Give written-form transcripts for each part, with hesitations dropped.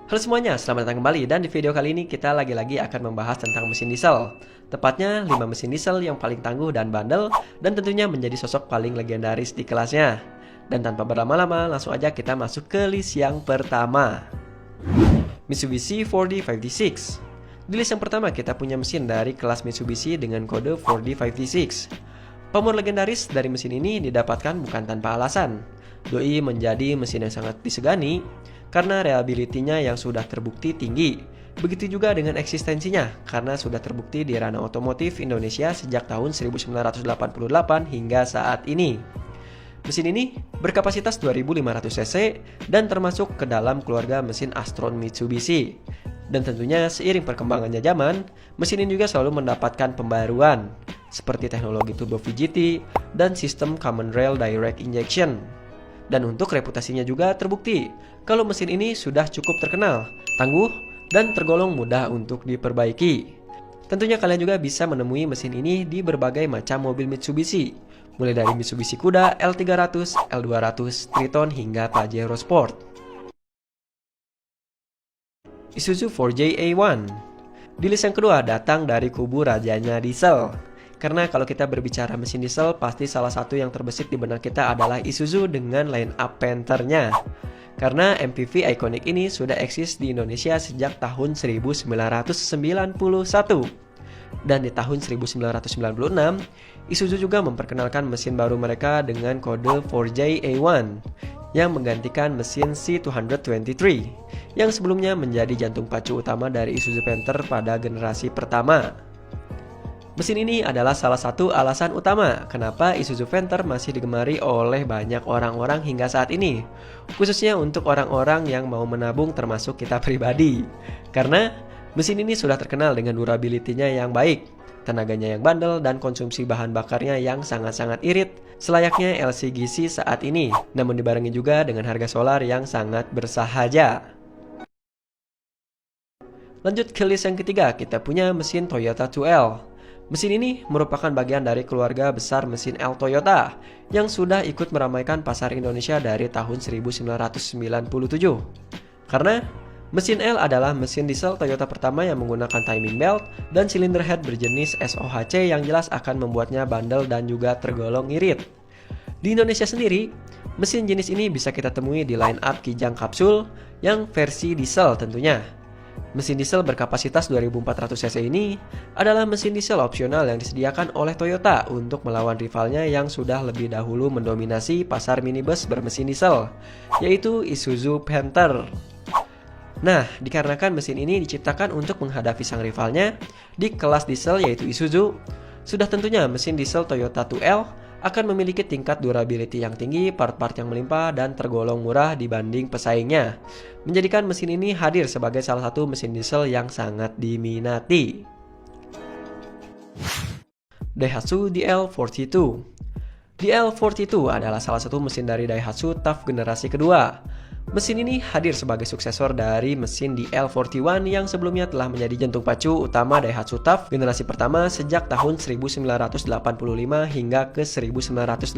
Halo semuanya, selamat datang kembali dan di video kali ini kita lagi-lagi akan membahas tentang mesin diesel. Tepatnya 5 mesin diesel yang paling tangguh dan bandel dan tentunya menjadi sosok paling legendaris di kelasnya. Dan tanpa berlama-lama, langsung aja kita masuk ke list yang pertama. Mitsubishi 4D56. Di list yang pertama kita punya mesin dari kelas Mitsubishi dengan kode 4D56. Pamor legendaris dari mesin ini didapatkan bukan tanpa alasan. Doi menjadi mesin yang sangat disegani karena reliability-nya yang sudah terbukti tinggi. Begitu juga dengan eksistensinya, karena sudah terbukti di ranah otomotif Indonesia sejak tahun 1988 hingga saat ini. Mesin ini berkapasitas 2500 cc dan termasuk ke dalam keluarga mesin Astron Mitsubishi. Dan tentunya seiring perkembangannya zaman, mesin ini juga selalu mendapatkan pembaruan, seperti teknologi turbo VGT dan sistem Common Rail Direct Injection. Dan untuk reputasinya juga terbukti kalau mesin ini sudah cukup terkenal, tangguh, dan tergolong mudah untuk diperbaiki. Tentunya kalian juga bisa menemui mesin ini di berbagai macam mobil Mitsubishi, mulai dari Mitsubishi Kuda, L300, L200, Triton, hingga Pajero Sport. Isuzu 4J-A1. Di list yang kedua datang dari kubu rajanya diesel. Karena kalau kita berbicara mesin diesel, pasti salah satu yang terbesit di benak kita adalah Isuzu dengan line up Panther-nya. Karena MPV ikonik ini sudah eksis di Indonesia sejak tahun 1991. Dan di tahun 1996, Isuzu juga memperkenalkan mesin baru mereka dengan kode 4J-A1 yang menggantikan mesin C223 yang sebelumnya menjadi jantung pacu utama dari Isuzu Panther pada generasi pertama. Mesin ini adalah salah satu alasan utama kenapa Isuzu Panther masih digemari oleh banyak orang-orang hingga saat ini, khususnya untuk orang-orang yang mau menabung termasuk kita pribadi. Karena mesin ini sudah terkenal dengan durability-nya yang baik, tenaganya yang bandel, dan konsumsi bahan bakarnya yang sangat-sangat irit, selayaknya LCGC saat ini, namun dibarengi juga dengan harga solar yang sangat bersahaja. Lanjut ke list yang ketiga, kita punya mesin Toyota 2L. Mesin ini merupakan bagian dari keluarga besar mesin L Toyota yang sudah ikut meramaikan pasar Indonesia dari tahun 1997. Karena mesin L adalah mesin diesel Toyota pertama yang menggunakan timing belt dan silinder head berjenis SOHC yang jelas akan membuatnya bandel dan juga tergolong irit. Di Indonesia sendiri, mesin jenis ini bisa kita temui di line up Kijang Kapsul yang versi diesel tentunya. Mesin diesel berkapasitas 2400 cc ini adalah mesin diesel opsional yang disediakan oleh Toyota untuk melawan rivalnya yang sudah lebih dahulu mendominasi pasar minibus bermesin diesel, yaitu Isuzu Panther. Nah, dikarenakan mesin ini diciptakan untuk menghadapi sang rivalnya di kelas diesel yaitu Isuzu, sudah tentunya mesin diesel Toyota 2L akan memiliki tingkat durability yang tinggi, part-part yang melimpah, dan tergolong murah dibanding pesaingnya, menjadikan mesin ini hadir sebagai salah satu mesin diesel yang sangat diminati. Daihatsu DL42. DL42 adalah salah satu mesin dari Daihatsu TAF generasi kedua. Mesin ini hadir sebagai suksesor dari mesin DL41 yang sebelumnya telah menjadi jantung pacu utama Daihatsu TAF generasi pertama sejak tahun 1985 hingga ke 1988.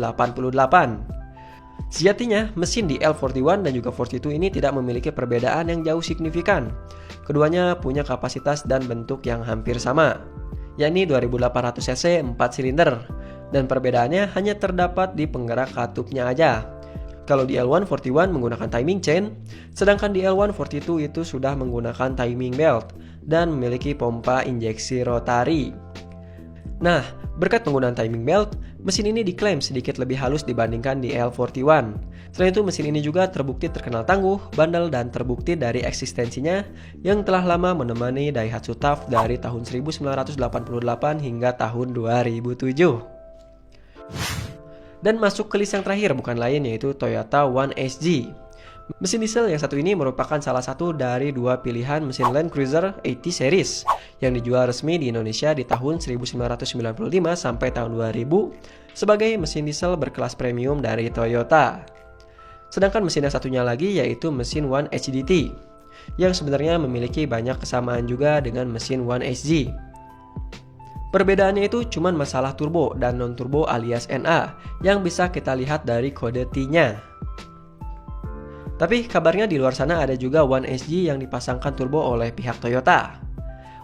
Sejatinya, mesin DL41 dan juga 42 ini tidak memiliki perbedaan yang jauh signifikan. Keduanya punya kapasitas dan bentuk yang hampir sama, yakni 2800 cc 4 silinder, dan perbedaannya hanya terdapat di penggerak katupnya aja. Kalau di L141 menggunakan timing chain, sedangkan di L142 itu sudah menggunakan timing belt dan memiliki pompa injeksi rotari. Nah, berkat penggunaan timing belt, mesin ini diklaim sedikit lebih halus dibandingkan di L41. Selain itu, mesin ini juga terbukti terkenal tangguh, bandel, dan terbukti dari eksistensinya yang telah lama menemani Daihatsu TAF dari tahun 1988 hingga tahun 2007. Dan masuk ke list yang terakhir bukan lain yaitu Toyota 1SG. Mesin diesel yang satu ini merupakan salah satu dari dua pilihan mesin Land Cruiser 80 series yang dijual resmi di Indonesia di tahun 1995 sampai tahun 2000 sebagai mesin diesel berkelas premium dari Toyota. Sedangkan mesin yang satunya lagi yaitu mesin 1HDT yang sebenarnya memiliki banyak kesamaan juga dengan mesin 1SG. Perbedaannya itu cuma masalah turbo dan non-turbo alias NA yang bisa kita lihat dari kode T-nya. Tapi kabarnya di luar sana ada juga One SG yang dipasangkan turbo oleh pihak Toyota.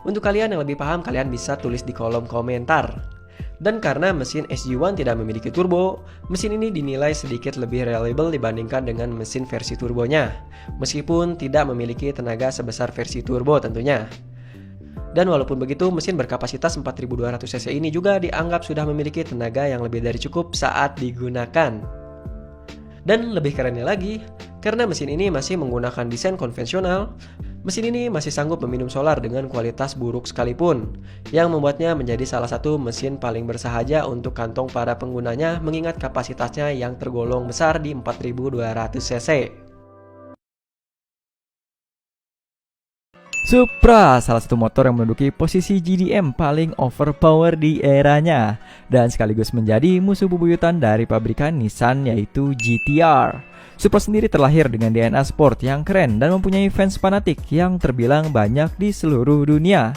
Untuk kalian yang lebih paham, kalian bisa tulis di kolom komentar. Dan karena mesin SG1 tidak memiliki turbo, mesin ini dinilai sedikit lebih reliable dibandingkan dengan mesin versi turbonya, meskipun tidak memiliki tenaga sebesar versi turbo tentunya. Dan walaupun begitu, mesin berkapasitas 4200 cc ini juga dianggap sudah memiliki tenaga yang lebih dari cukup saat digunakan. Dan lebih kerennya lagi, karena mesin ini masih menggunakan desain konvensional, mesin ini masih sanggup meminum solar dengan kualitas buruk sekalipun, yang membuatnya menjadi salah satu mesin paling bersahaja untuk kantong para penggunanya mengingat kapasitasnya yang tergolong besar di 4200 cc. Supra, salah satu motor yang menduduki posisi GDM paling overpower di eranya dan sekaligus menjadi musuh bebuyutan dari pabrikan Nissan yaitu GT-R. Supra sendiri terlahir dengan DNA sport yang keren dan mempunyai fans fanatik yang terbilang banyak di seluruh dunia.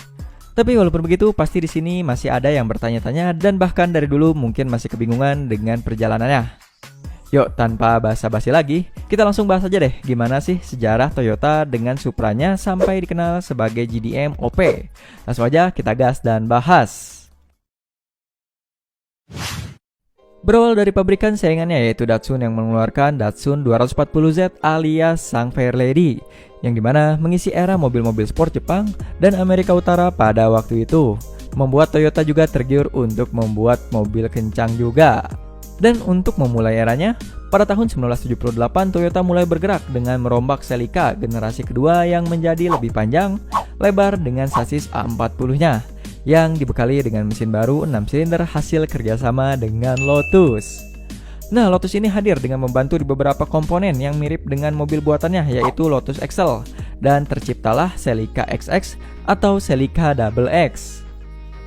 Tapi walaupun begitu, pasti di sini masih ada yang bertanya-tanya dan bahkan dari dulu mungkin masih kebingungan dengan perjalanannya. Yuk, tanpa basa-basi lagi, kita langsung bahas aja deh gimana sih sejarah Toyota dengan Supranya sampai dikenal sebagai GDM OP. Langsung aja kita gas dan bahas. Berawal dari pabrikan saingannya yaitu Datsun yang mengeluarkan Datsun 240Z alias Sang Fair Lady, yang dimana mengisi era mobil-mobil sport Jepang dan Amerika Utara pada waktu itu, membuat Toyota juga tergiur untuk membuat mobil kencang juga. Dan untuk memulai eranya, pada tahun 1978 Toyota mulai bergerak dengan merombak Celica generasi kedua yang menjadi lebih panjang, lebar dengan sasis A40-nya, yang dibekali dengan mesin baru 6 silinder hasil kerjasama dengan Lotus. Nah, Lotus ini hadir dengan membantu di beberapa komponen yang mirip dengan mobil buatannya yaitu Lotus Excel, dan terciptalah Celica XX atau Celica Double X.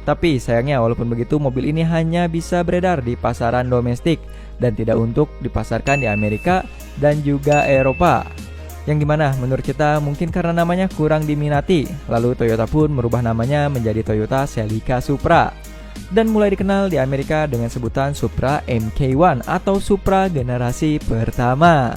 Tapi sayangnya walaupun begitu mobil ini hanya bisa beredar di pasaran domestik dan tidak untuk dipasarkan di Amerika dan juga Eropa. Yang dimana menurut kita mungkin karena namanya kurang diminati, lalu Toyota pun merubah namanya menjadi Toyota Celica Supra dan mulai dikenal di Amerika dengan sebutan Supra MK1 atau Supra generasi pertama.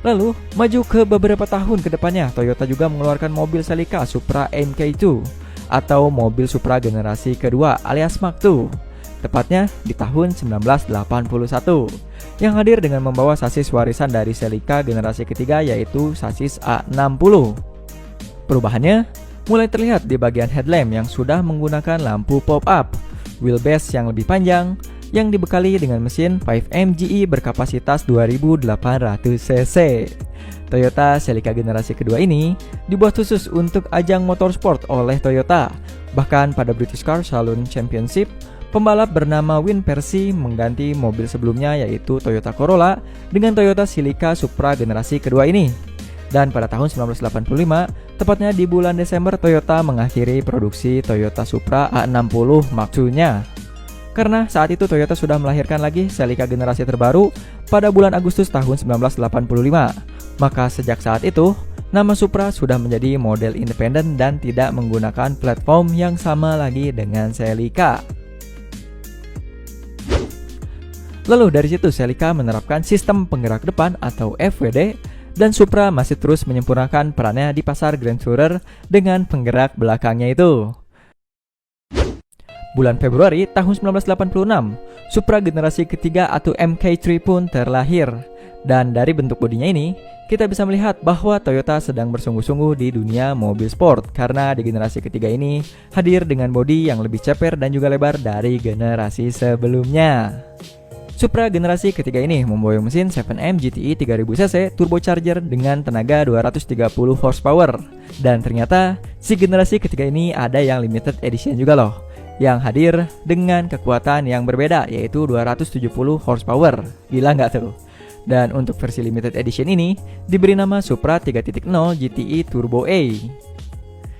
Lalu maju ke beberapa tahun ke depannya, Toyota juga mengeluarkan mobil Celica Supra MK2 atau mobil Supra generasi kedua alias Mark II, tepatnya di tahun 1981, yang hadir dengan membawa sasis warisan dari Celica generasi ketiga yaitu sasis A60. Perubahannya mulai terlihat di bagian headlamp yang sudah menggunakan lampu pop-up, wheelbase yang lebih panjang, yang dibekali dengan mesin 5M GE berkapasitas 2800 cc. Toyota Celica generasi kedua ini dibuat khusus untuk ajang motorsport oleh Toyota. Bahkan pada British Car Saloon Championship, pembalap bernama Win Percy mengganti mobil sebelumnya yaitu Toyota Corolla dengan Toyota Celica Supra generasi kedua ini. Dan pada tahun 1985, tepatnya di bulan Desember, Toyota mengakhiri produksi Toyota Supra A60 Mark II-nya. Karena saat itu Toyota sudah melahirkan lagi Celica generasi terbaru pada bulan Agustus tahun 1985. Maka sejak saat itu, nama Supra sudah menjadi model independen dan tidak menggunakan platform yang sama lagi dengan Celica. Lalu dari situ Celica menerapkan sistem penggerak depan atau FWD, dan Supra masih terus menyempurnakan perannya di pasar Grand Tourer dengan penggerak belakangnya itu. Bulan Februari tahun 1986, Supra generasi ketiga atau MK3 pun terlahir. Dan dari bentuk bodinya ini, kita bisa melihat bahwa Toyota sedang bersungguh-sungguh di dunia mobil sport karena di generasi ketiga ini hadir dengan bodi yang lebih ceper dan juga lebar dari generasi sebelumnya. Supra generasi ketiga ini membawa mesin 7M GTE 3000cc turbocharger dengan tenaga 230 horsepower. Dan ternyata si generasi ketiga ini ada yang limited edition juga loh, yang hadir dengan kekuatan yang berbeda yaitu 270 horsepower. Gila nggak tuh? Dan untuk versi limited edition ini diberi nama Supra 3.0 GTE Turbo A.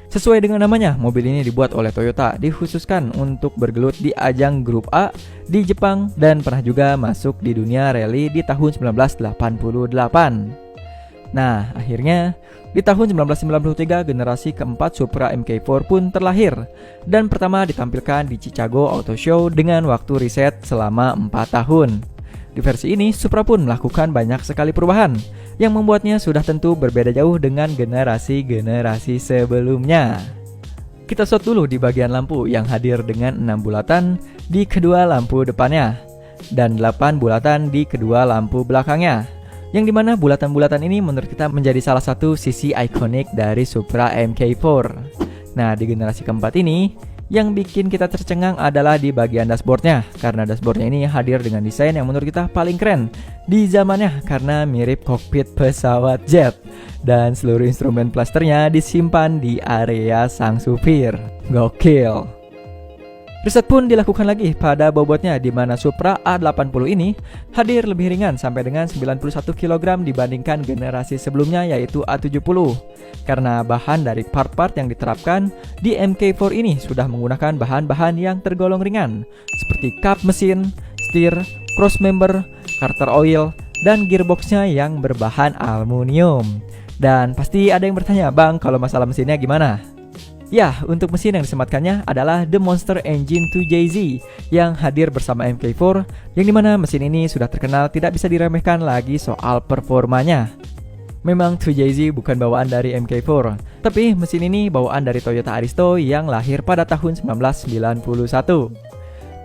Sesuai dengan namanya, mobil ini dibuat oleh Toyota, dikhususkan untuk bergelut di ajang Grup A di Jepang dan pernah juga masuk di dunia rally di tahun 1988. Nah, akhirnya di tahun 1993 generasi keempat Supra MK4 pun terlahir dan pertama ditampilkan di Chicago Auto Show dengan waktu riset selama 4 tahun. Di versi ini, Supra pun melakukan banyak sekali perubahan yang membuatnya sudah tentu berbeda jauh dengan generasi-generasi sebelumnya. Kita shot dulu di bagian lampu yang hadir dengan 6 bulatan di kedua lampu depannya dan 8 bulatan di kedua lampu belakangnya. Yang dimana bulatan-bulatan ini menurut kita menjadi salah satu sisi ikonik dari Supra MK4. Nah, di generasi keempat ini, yang bikin kita tercengang adalah di bagian dashboardnya, karena dashboardnya ini hadir dengan desain yang menurut kita paling keren di zamannya karena mirip kokpit pesawat jet, dan seluruh instrumen plasternya disimpan di area sang supir. Gokil. Riset pun dilakukan lagi pada bobotnya, di mana Supra A80 ini hadir lebih ringan sampai dengan 91 kg dibandingkan generasi sebelumnya yaitu A70. Karena bahan dari part-part yang diterapkan di MK4 ini sudah menggunakan bahan-bahan yang tergolong ringan seperti kap mesin, setir, cross member, carter oil, dan gearboxnya yang berbahan aluminium. Dan pasti ada yang bertanya, "Bang, kalau masalah mesinnya gimana?" Ya, untuk mesin yang disematkannya adalah The Monster Engine 2JZ yang hadir bersama MK4, yang dimana mesin ini sudah terkenal tidak bisa diremehkan lagi soal performanya. Memang 2JZ bukan bawaan dari MK4, tapi mesin ini bawaan dari Toyota Aristo yang lahir pada tahun 1991.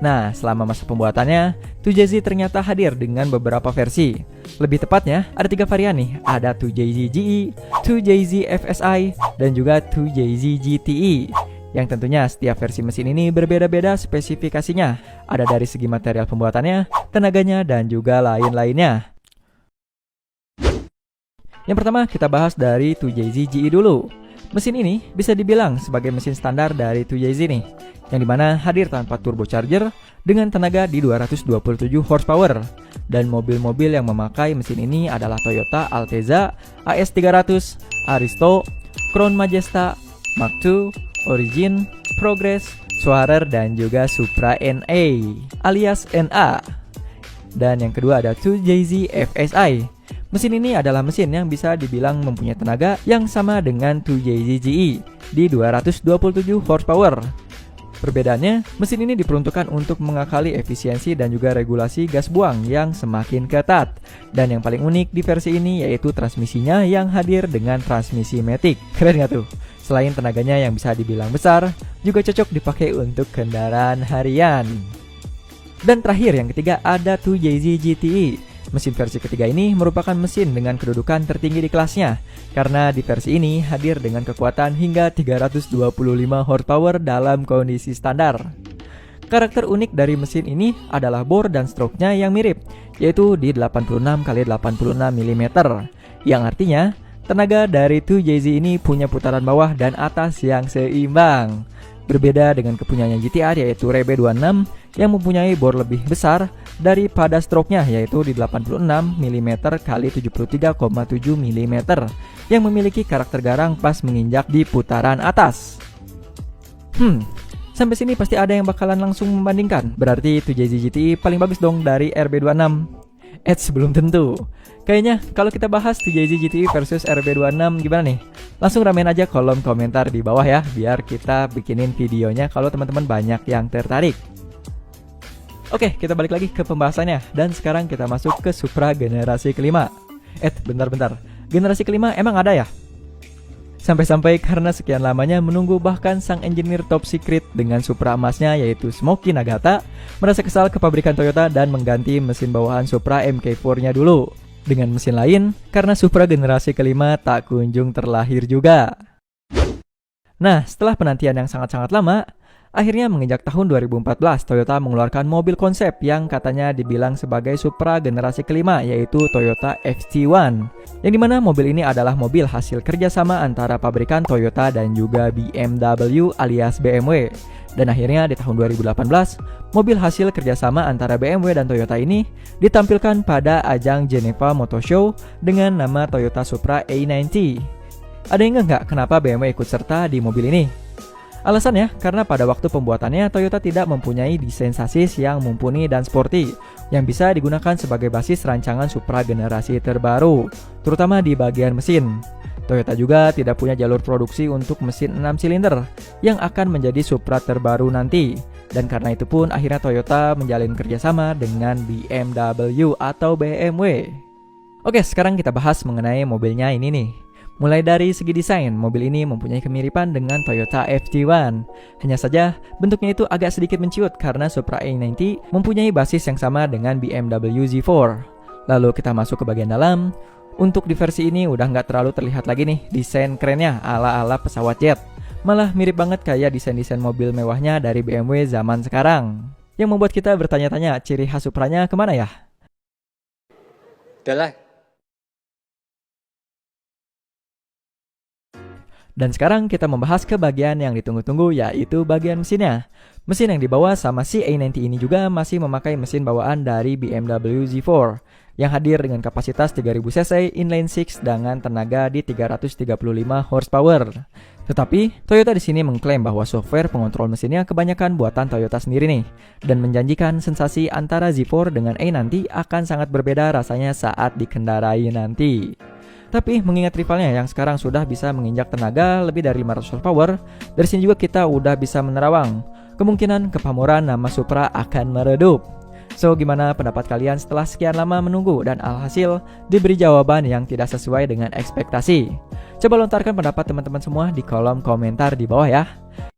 Nah, selama masa pembuatannya, 2JZ ternyata hadir dengan beberapa versi. Lebih tepatnya, ada 3 varian nih. Ada 2JZ GE, 2JZ FSI, dan juga 2JZ GTE. Yang tentunya setiap versi mesin ini berbeda-beda spesifikasinya. Ada dari segi material pembuatannya, tenaganya, dan juga lain-lainnya. Yang pertama, kita bahas dari 2JZ GE dulu. Mesin ini bisa dibilang sebagai mesin standar dari 2JZ nih, yang dimana hadir tanpa turbocharger dengan tenaga di 227 horsepower. Dan mobil-mobil yang memakai mesin ini adalah Toyota Altezza, AS300, Aristo, Crown Majesta, Mark II, Origin, Progress, Swarer, dan juga Supra NA alias NA. Dan yang kedua ada 2JZ FSI. Mesin ini adalah mesin yang bisa dibilang mempunyai tenaga yang sama dengan 2JZ GE di 227 horsepower. Perbedaannya, mesin ini diperuntukkan untuk mengakali efisiensi dan juga regulasi gas buang yang semakin ketat. Dan yang paling unik di versi ini yaitu transmisinya yang hadir dengan transmisi matic. Keren gak tuh? Selain tenaganya yang bisa dibilang besar, juga cocok dipakai untuk kendaraan harian. Dan terakhir yang ketiga ada 2JZ GTE. Mesin versi ketiga ini merupakan mesin dengan kedudukan tertinggi di kelasnya, karena di versi ini hadir dengan kekuatan hingga 325 horsepower dalam kondisi standar. Karakter unik dari mesin ini adalah bore dan stroke-nya yang mirip, yaitu di 86x86 mm, yang artinya tenaga dari 2JZ ini punya putaran bawah dan atas yang seimbang. Berbeda dengan kepunyaannya GTR yaitu Rebe 26 yang mempunyai bore lebih besar daripada stroke-nya yaitu di 86 mm x 73,7 mm yang memiliki karakter garang pas menginjak di putaran atas. Sampai sini pasti ada yang bakalan langsung membandingkan. Berarti 2JZ GTE paling bagus dong dari RB26. Belum tentu. Kayaknya kalau kita bahas 2JZ GTE versus RB26 gimana nih? Langsung ramein aja kolom komentar di bawah ya, biar kita bikinin videonya kalau teman-teman banyak yang tertarik. Oke, kita balik lagi ke pembahasannya. Dan sekarang kita masuk ke Supra generasi kelima. Bentar. Generasi kelima emang ada ya? Sampai-sampai karena sekian lamanya menunggu, bahkan sang engineer top secret dengan Supra emasnya yaitu Smokey Nagata merasa kesal ke pabrikan Toyota dan mengganti mesin bawahan Supra MK4-nya dulu dengan mesin lain karena Supra generasi kelima tak kunjung terlahir juga. Nah, setelah penantian yang sangat-sangat lama, akhirnya menginjak tahun 2014, Toyota mengeluarkan mobil konsep yang katanya dibilang sebagai Supra generasi kelima, yaitu Toyota FT1. Yang dimana mobil ini adalah mobil hasil kerjasama antara pabrikan Toyota dan juga BMW alias BMW. Dan akhirnya di tahun 2018, mobil hasil kerjasama antara BMW dan Toyota ini ditampilkan pada ajang Geneva Motor Show dengan nama Toyota Supra A90. Ada yang nggak kenapa BMW ikut serta di mobil ini? Alasannya karena pada waktu pembuatannya Toyota tidak mempunyai desain sasis yang mumpuni dan sporty yang bisa digunakan sebagai basis rancangan Supra generasi terbaru, terutama di bagian mesin. Toyota juga tidak punya jalur produksi untuk mesin 6 silinder yang akan menjadi Supra terbaru nanti. Dan karena itu pun akhirnya Toyota menjalin kerjasama dengan BMW atau BMW. Oke, sekarang kita bahas mengenai mobilnya ini nih. Mulai dari segi desain, mobil ini mempunyai kemiripan dengan Toyota FJ1. Hanya saja, bentuknya itu agak sedikit menciut karena Supra A90 mempunyai basis yang sama dengan BMW Z4. Lalu kita masuk ke bagian dalam. Untuk di versi ini udah nggak terlalu terlihat lagi nih desain kerennya ala-ala pesawat jet. Malah mirip banget kayak desain-desain mobil mewahnya dari BMW zaman sekarang. Yang membuat kita bertanya-tanya ciri khas Supranya kemana ya? Udahlah. Dan sekarang kita membahas ke bagian yang ditunggu-tunggu, yaitu bagian mesinnya. Mesin yang dibawa sama si A90 ini juga masih memakai mesin bawaan dari BMW Z4 yang hadir dengan kapasitas 3000 cc inline 6 dengan tenaga di 335 horsepower. Tetapi Toyota di sini mengklaim bahwa software pengontrol mesinnya kebanyakan buatan Toyota sendiri nih, dan menjanjikan sensasi antara Z4 dengan A90 akan sangat berbeda rasanya saat dikendarai nanti. Tapi mengingat rivalnya yang sekarang sudah bisa menginjak tenaga lebih dari 500 horsepower, dari sini juga kita udah bisa menerawang kemungkinan kepamuran nama Supra akan meredup. So, gimana pendapat kalian setelah sekian lama menunggu dan alhasil diberi jawaban yang tidak sesuai dengan ekspektasi? Coba lontarkan pendapat teman-teman semua di kolom komentar di bawah ya.